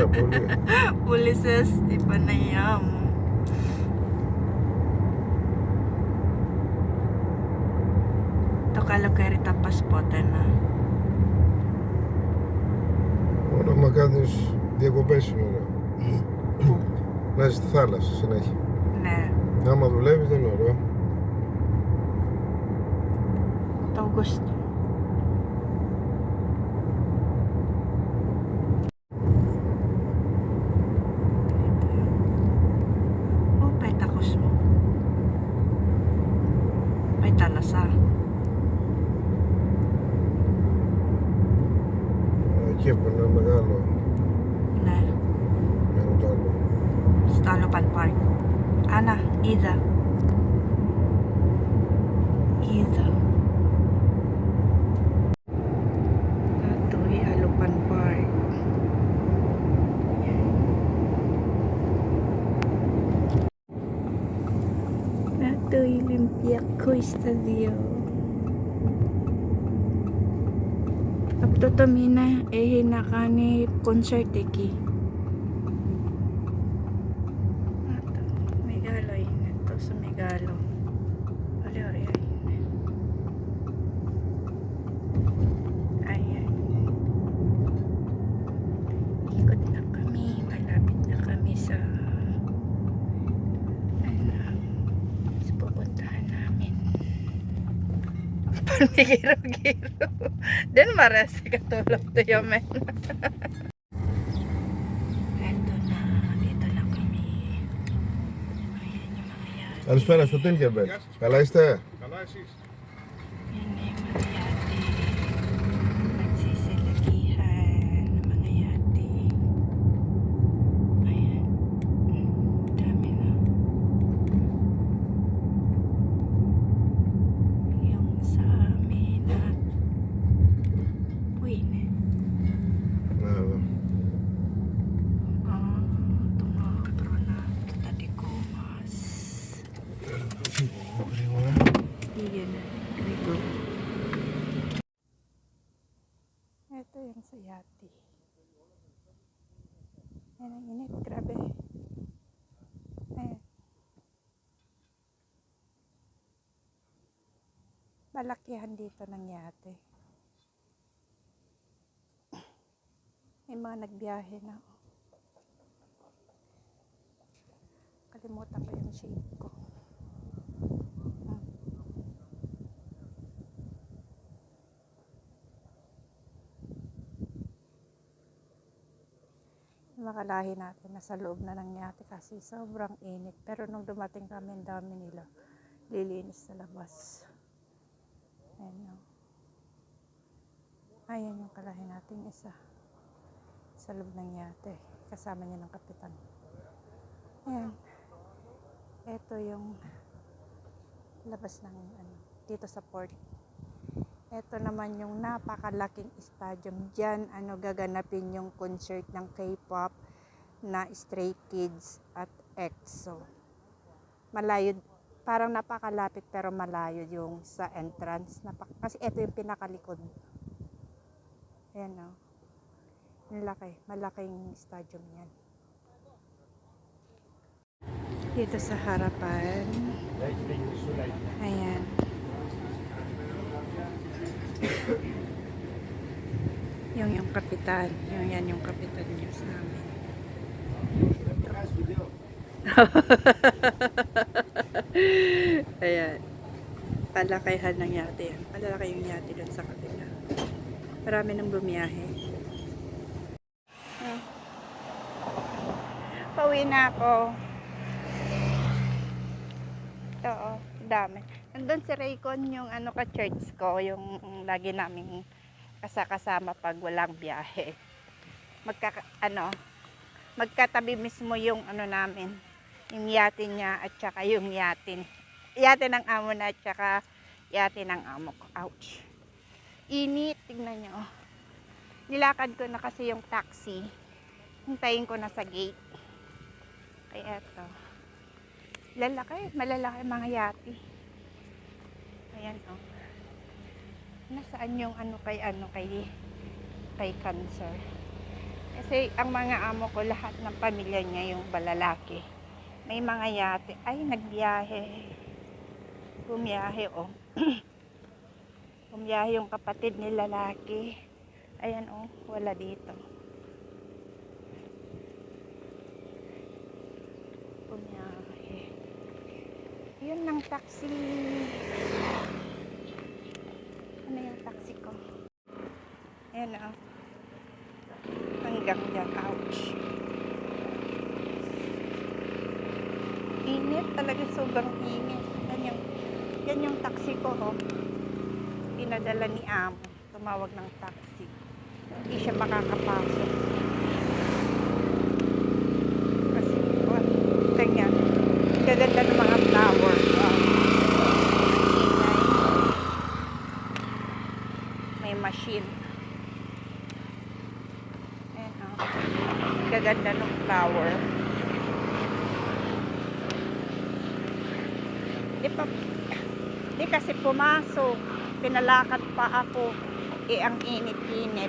πολύ. Πούλησες η Παναγιά μου. Το καλοκαίρι τα πας πότε να? Μόνο άμα κάνεις διακοπές είναι ωραίο. Πού? Να είσαι στη θάλασσα συνέχεια. Ναι, Άμα δουλεύεις δεν είναι ωραίο. το Αυγούστο. Πού πάει τάχος μου? Πάει θάλασσα. Εκεί που είναι μεγάλο. Ναι, Είναι το άλλο. στο άλλο Park. Άννα, είδα. Είδα. Ito ay Alupan Park. Ito ay Olympiaco Estadio. Apto tamina hinakani concert iki. Ato, Megalo yun. Ito sa Megalo. Ori ayan. Ikot na kami. Malapit na kami sa sa pupuntahan namin. Palmigiro-giro. Den marasi katulog to yamen. Eto na. Dito na kami. Ayan yung mga yate. Καλησπέρα στο Tinkerbell. Καλά είστε? Καλά εσείς. Yan na yung mga yate. Nagsisilakihan ng mga yate. Ayan. Dami na. Yung sa amin at Puin. Ναι, εδώ. Tumakro na tadi ko mas. Γρήγορα. Iyan na. Rigo. Ito yung sa yate. Yan ang init. Grabe. Ayan. Malakihan dito ng yate. May mga nagbiyahe na. Kalimutan ko yung shade ko. Makalahi natin nasa loob na ng yate kasi sobrang init. Pero nung dumating kami, ang dami nila lilinis sa labas. Ayan o. Ayan yung kalahi natin isa. Sa loob ng yate. Kasama niya ng kapitan. Ayan. Ito yung labas ng dito sa port. Ito naman yung napakalaking stadium. Diyan gaganapin yung concert ng K-pop na Stray Kids at EXO. Malayo, parang napakalapit pero malayo yung sa entrance. Kasi ito yung pinakalikod. Ayan o. Malaki, malaking stadium yan. Dito sa harapan. Ayan. yung kapitan. Yan yung kapitan niya sa amin. Ayan. Palakihan ng yate yan. Palalaki yung yate doon sa kabila. Marami nang bumiyahe. Pauwi na ako. Ito oh, dami. Nandun si Raycon yung ka-church ko, yung lagi naming kasama pag walang biyahe. Magkatabi mismo yung namin, yung yate niya at saka yung yate ng amo na at saka yate ng amo ko. Ouch. Init, tingnan nyo. Nilakad ko na kasi yung taxi. Hintayin ko na sa gate. Kaya eto. Malalaki mga yate. Ayan oh. Nasaan yung kay cancer? Kasi ang mga amo ko, lahat ng pamilya niya yung balalaki. May mga yate. Ay, nagbiyahe. Bumiyahe, oh. Bumiyahe yung kapatid ni lalaki. Ayan, oh. Wala dito. Bumiyahe. Yun ng taxi. Ano yung taxi ko? Ayan, oh. Hanggang dyan. Ouch. Init talaga, sobrang init. Yan yung taxi ko, oh. Pinadala ni amo. Tumawag ng taxi. Hindi siya makakapasok. Kasi, oh, ganyan. Gaganda ng mga flower. Wow. Ingay. May machine. Ayan, oh. Gaganda ng flower. Di kasi pumasok, pinalakad pa ako, ang init-init.